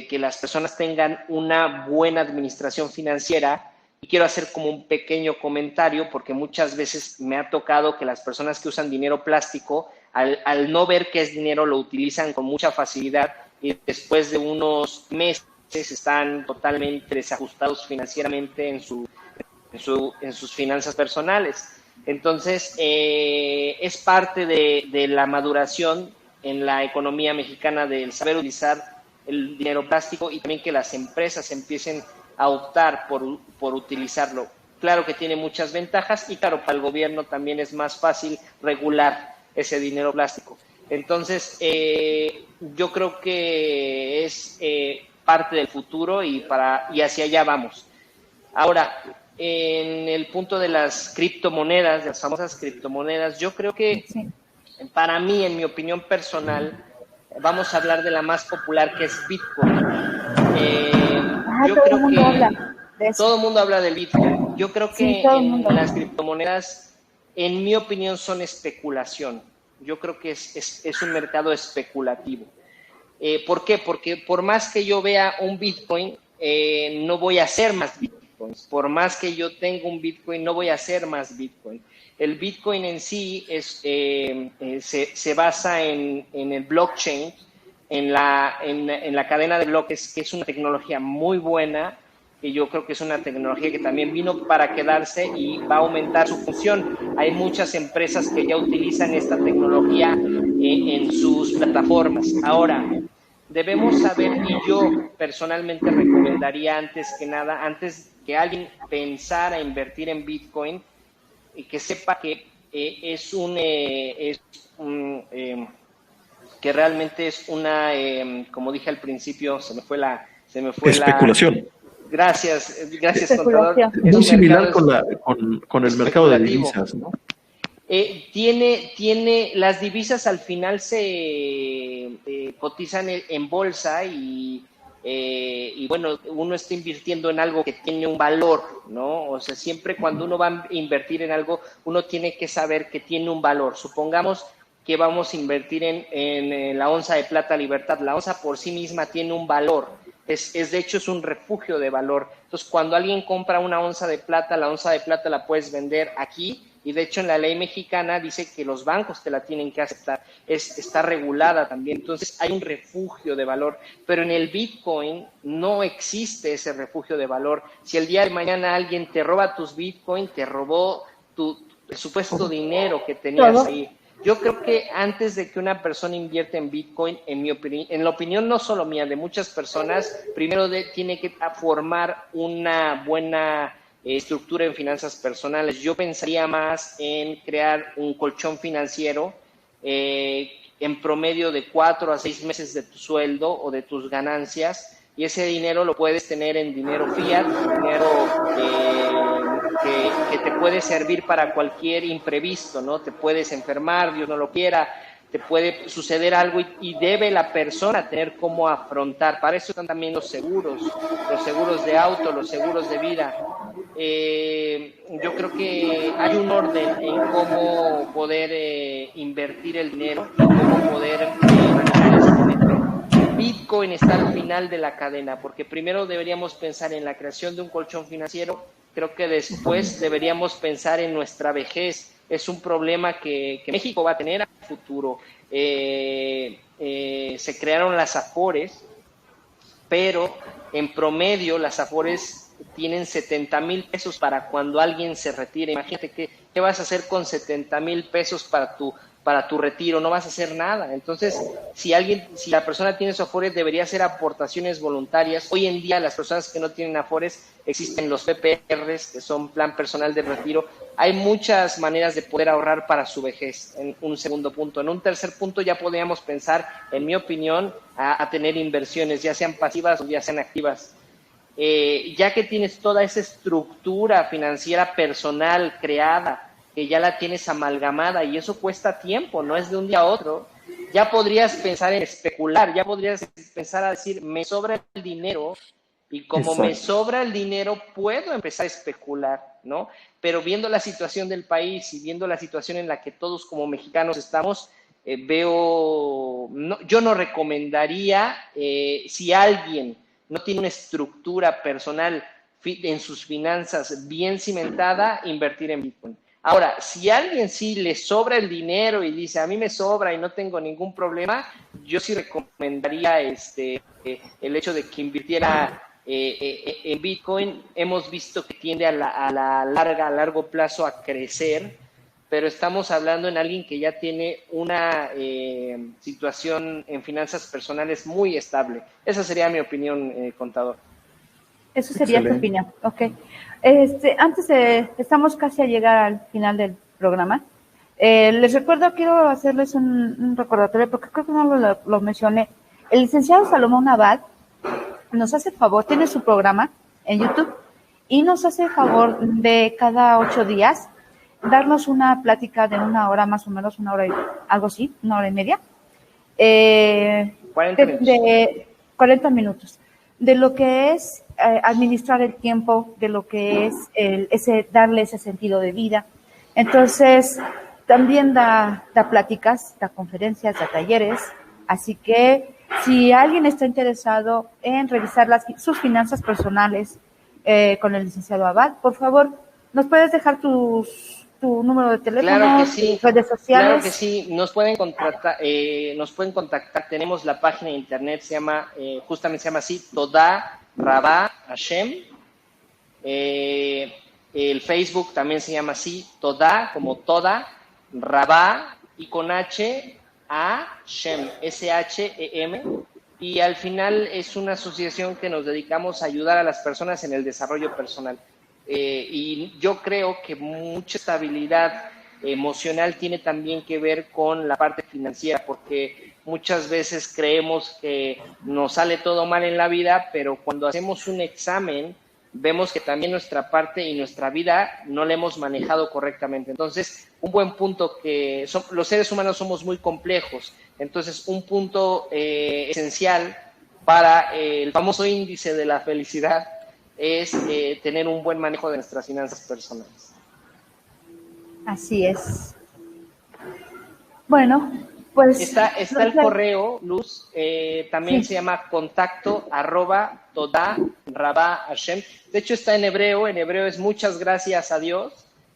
que las personas tengan una buena administración financiera. Y quiero hacer como un pequeño comentario porque muchas veces me ha tocado que las personas que usan dinero plástico, al no ver que es dinero, lo utilizan con mucha facilidad y después de unos meses están totalmente desajustados financieramente en sus finanzas personales. Entonces, es parte de la maduración en la economía mexicana del saber utilizar el dinero plástico y también que las empresas empiecen a optar por utilizarlo. Claro que tiene muchas ventajas y claro, para el gobierno también es más fácil regular ese dinero plástico. Entonces, yo creo que es parte del futuro y hacia allá vamos. Ahora, en el punto de las criptomonedas, de las famosas criptomonedas, yo creo que para mí, en mi opinión personal, vamos a hablar de la más popular, que es Bitcoin. Yo creo que todo el mundo habla del Bitcoin. Yo creo que las criptomonedas, en mi opinión, son especulación. Yo creo que es un mercado especulativo. ¿Por qué? Porque por más que yo vea un Bitcoin, no voy a hacer más Bitcoins. Por más que yo tenga un Bitcoin, no voy a hacer más Bitcoin. El Bitcoin en sí se basa en el blockchain, en la cadena de bloques, que es una tecnología muy buena, que yo creo que es una tecnología que también vino para quedarse y va a aumentar su función. Hay muchas empresas que ya utilizan esta tecnología en sus plataformas. Ahora, debemos saber, y yo personalmente recomendaría antes que nada, antes que alguien pensara invertir en Bitcoin, que sepa que que realmente es una, como dije al principio, se me fue especulación. Gracias, contador. Muy similar con el mercado de divisas, ¿no? Las divisas al final se cotizan en bolsa y bueno, uno está invirtiendo en algo que tiene un valor, ¿no? O sea, siempre cuando uno va a invertir en algo, uno tiene que saber que tiene un valor. Supongamos que vamos a invertir en la onza de plata Libertad. La onza por sí misma tiene un valor. De hecho, es un refugio de valor. Entonces, cuando alguien compra una onza de plata, la onza de plata la puedes vender aquí. Y de hecho en la ley mexicana dice que los bancos te la tienen que aceptar, está regulada también, entonces hay un refugio de valor, pero en el Bitcoin no existe ese refugio de valor. Si el día de mañana alguien te roba tus Bitcoin, te robó el supuesto dinero que tenías ahí. Yo creo que antes de que una persona invierta en Bitcoin, en la opinión no solo mía, de muchas personas, primero tiene que formar una buena estructura en finanzas personales. Yo pensaría más en crear un colchón financiero en promedio de 4 a 6 meses de tu sueldo o de tus ganancias, y ese dinero lo puedes tener en dinero fiat, dinero que te puede servir para cualquier imprevisto, ¿no? Te puedes enfermar, Dios no lo quiera, te puede suceder algo y debe la persona tener cómo afrontar. Para eso están también los seguros de auto, los seguros de vida. Yo creo que hay un orden en cómo poder invertir el dinero y cómo poder manejar ese dinero. Bitcoin está al final de la cadena, porque primero deberíamos pensar en la creación de un colchón financiero. Creo que después deberíamos pensar en nuestra vejez. Es un problema que México va a tener a futuro. Se crearon las Afores, pero en promedio las Afores tienen 70,000 pesos para cuando alguien se retire. Imagínate qué vas a hacer con 70,000 pesos para tu retiro. No vas a hacer nada. Entonces, si la persona tiene su Afores, debería hacer aportaciones voluntarias. Hoy en día las personas que no tienen Afores, existen los PPRs, que son Plan Personal de Retiro. Hay muchas maneras de poder ahorrar para su vejez, en un segundo punto. En un tercer punto ya podríamos pensar, en mi opinión, a tener inversiones, ya sean pasivas o ya sean activas. Ya que tienes toda esa estructura financiera personal creada, que ya la tienes amalgamada, y eso cuesta tiempo, no es de un día a otro, ya podrías pensar en especular, ya podrías pensar a decir, me sobra el dinero, y como Exacto. Me sobra el dinero, puedo empezar a especular, ¿no? Pero viendo la situación del país y viendo la situación en la que todos como mexicanos estamos, yo no recomendaría, si alguien no tiene una estructura personal en sus finanzas bien cimentada, invertir en Bitcoin. Ahora, si a alguien sí le sobra el dinero y dice, a mí me sobra y no tengo ningún problema, yo sí recomendaría el hecho de que invirtiera en Bitcoin. Hemos visto que tiende a largo plazo a crecer, pero estamos hablando en alguien que ya tiene una situación en finanzas personales muy estable. Esa sería mi opinión, contador. Eso sería Excelente. Tu opinión, ok. Estamos casi a llegar al final del programa. Les recuerdo, quiero hacerles un recordatorio, porque creo que no lo mencioné. El licenciado Salomón Abad nos hace favor, tiene su programa en YouTube, y nos hace favor de cada 8 días darnos una plática de 1 hora, más o menos, 1 hora y algo así, 1 hora y media. 40 minutos. De lo que es administrar el tiempo, de lo que es darle ese sentido de vida. Entonces, también da pláticas, da conferencias, da talleres. Así que, si alguien está interesado en revisar sus finanzas personales con el licenciado Abad, por favor, ¿nos puedes dejar tu número de teléfono, claro que sí, redes sociales? Claro que sí, nos pueden contactar, tenemos la página de internet, justamente se llama así, Toda Rabá Hashem. El Facebook también se llama así, Toda, como Toda, Rabá, y con H, A, Shem, S-H-E-M, y al final es una asociación que nos dedicamos a ayudar a las personas en el desarrollo personal. Y yo creo que mucha estabilidad emocional tiene también que ver con la parte financiera, porque muchas veces creemos que nos sale todo mal en la vida, pero cuando hacemos un examen vemos que también nuestra parte y nuestra vida no la hemos manejado correctamente. Entonces, un buen punto que los seres humanos somos muy complejos, entonces un punto esencial para el famoso índice de la felicidad es tener un buen manejo de nuestras finanzas personales. Así es. Bueno, pues... Está el correo, Luz, también se llama contacto@toda-rabá-hashem. De hecho está en hebreo es muchas gracias a Dios.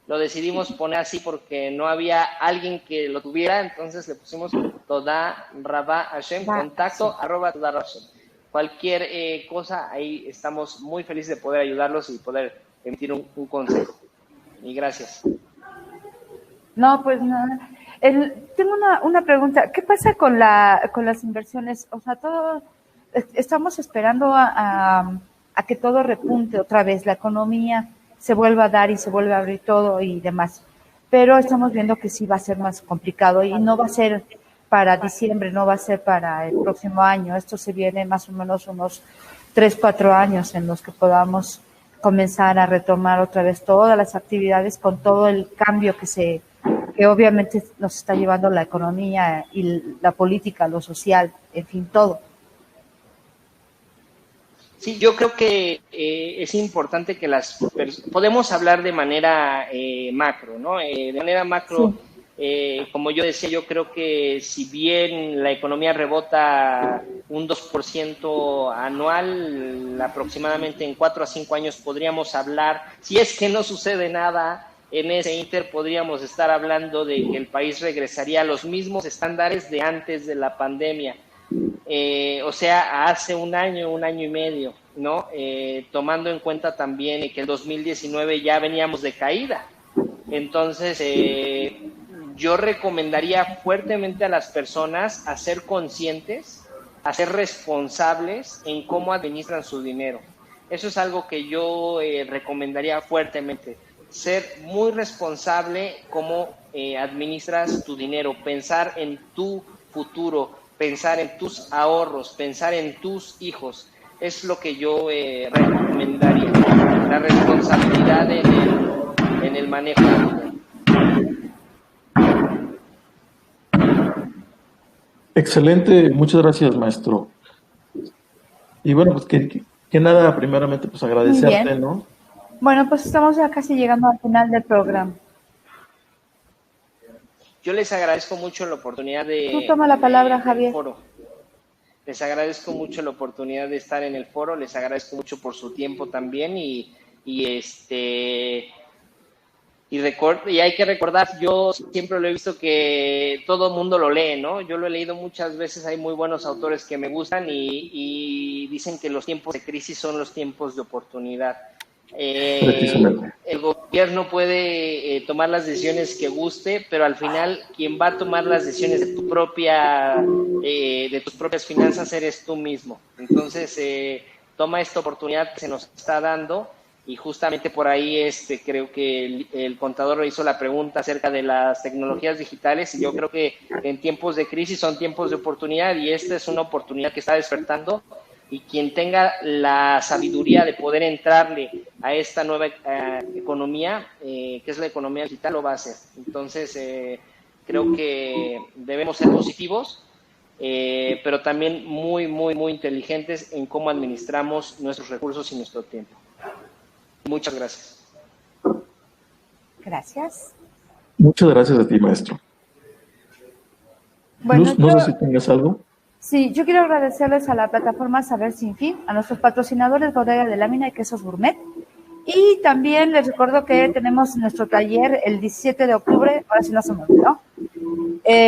Lo decidimos poner así porque no había alguien que lo tuviera, entonces le pusimos toda-rabá-hashem, contacto@toda-rabá-hashem. Cualquier cosa, ahí estamos muy felices de poder ayudarlos y poder emitir un consejo. Y gracias. No, pues nada. Tengo una pregunta. ¿Qué pasa con las inversiones? O sea, estamos esperando a que todo repunte otra vez, la economía se vuelva a dar y se vuelve a abrir todo y demás. Pero estamos viendo que sí va a ser más complicado y no va a ser para diciembre, no va a ser para el próximo año. Esto se viene más o menos unos 3-4 años en los que podamos comenzar a retomar otra vez todas las actividades con todo el cambio que obviamente nos está llevando la economía y la política, lo social, en fin, todo. Sí, yo creo que es importante que podemos hablar de manera macro, ¿no? De manera macro, sí. Como yo decía, yo creo que si bien la economía rebota un 2% anual, aproximadamente en 4 a 5 años podríamos hablar, si es que no sucede nada, en ese inter podríamos estar hablando de que el país regresaría a los mismos estándares de antes de la pandemia. O sea, hace un año y medio, ¿no? Tomando en cuenta también que el 2019 ya veníamos de caída. Entonces, yo recomendaría fuertemente a las personas a ser conscientes, a ser responsables en cómo administran su dinero. Eso es algo que yo recomendaría fuertemente. Ser muy responsable cómo administras tu dinero, pensar en tu futuro, pensar en tus ahorros, pensar en tus hijos. Es lo que yo recomendaría, la responsabilidad en el manejo del dinero. Excelente, muchas gracias, maestro. Y bueno, pues que nada, primeramente pues agradecerte, ¿no? Bueno, pues estamos ya casi llegando al final del programa. Yo les agradezco mucho la oportunidad de... Tú toma la palabra, Javier. Foro. Les agradezco mucho la oportunidad de estar en el foro, les agradezco mucho por su tiempo también y hay que recordar, yo siempre lo he visto que todo el mundo lo lee, ¿no? Yo lo he leído muchas veces, hay muy buenos autores que me gustan y dicen que los tiempos de crisis son los tiempos de oportunidad. El gobierno puede tomar las decisiones que guste, pero al final quien va a tomar las decisiones de tus propias finanzas eres tú mismo. Entonces, toma esta oportunidad que se nos está dando y justamente por ahí creo que el contador hizo la pregunta acerca de las tecnologías digitales y yo creo que en tiempos de crisis son tiempos de oportunidad y esta es una oportunidad que está despertando. Y quien tenga la sabiduría de poder entrarle a esta nueva economía, que es la economía digital, lo va a hacer. Entonces, creo que debemos ser positivos, pero también muy, muy, muy inteligentes en cómo administramos nuestros recursos y nuestro tiempo. Muchas gracias. Gracias. Muchas gracias a ti, maestro. Bueno, Luz, no sé si tengas algo. Sí, yo quiero agradecerles a la plataforma Saber Sin Fin, a nuestros patrocinadores Bodega de Lámina y Quesos Gourmet. Y también les recuerdo que tenemos nuestro taller el 17 de octubre, ahora sí no se me olvidó.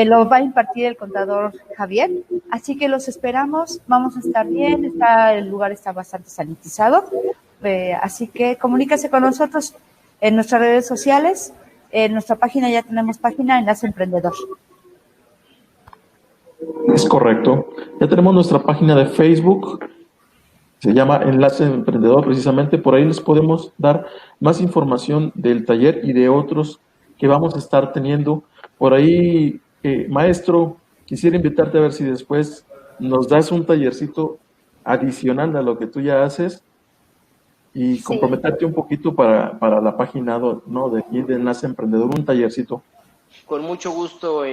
Lo va a impartir el contador Javier, así que los esperamos, vamos a estar bien, el lugar está bastante sanitizado, así que comuníquese con nosotros en nuestras redes sociales, en nuestra página ya tenemos página Enlace Emprendedor. Es correcto. Ya tenemos nuestra página de Facebook, se llama Enlace Emprendedor precisamente, por ahí les podemos dar más información del taller y de otros que vamos a estar teniendo. Por ahí, maestro, quisiera invitarte a ver si después nos das un tallercito adicional a lo que tú ya haces y Sí, comprometerte un poquito para la página, ¿no? De aquí de Enlace Emprendedor, un tallercito. Con mucho gusto,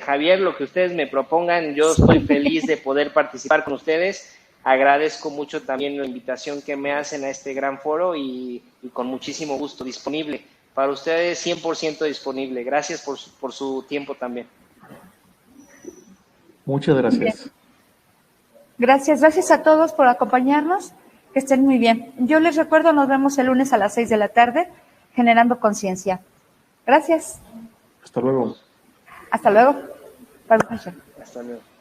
Javier, lo que ustedes me propongan, yo estoy feliz de poder participar con ustedes. Agradezco mucho también la invitación que me hacen a este gran foro y con muchísimo gusto disponible. Para ustedes 100% disponible. Gracias por su tiempo también. Muchas bien. gracias. Gracias a todos por acompañarnos. Que estén muy bien. Yo les recuerdo, nos vemos el lunes a las 6 de la tarde, generando conciencia. Gracias. Hasta luego. Hasta luego. Bye, bye. Hasta luego.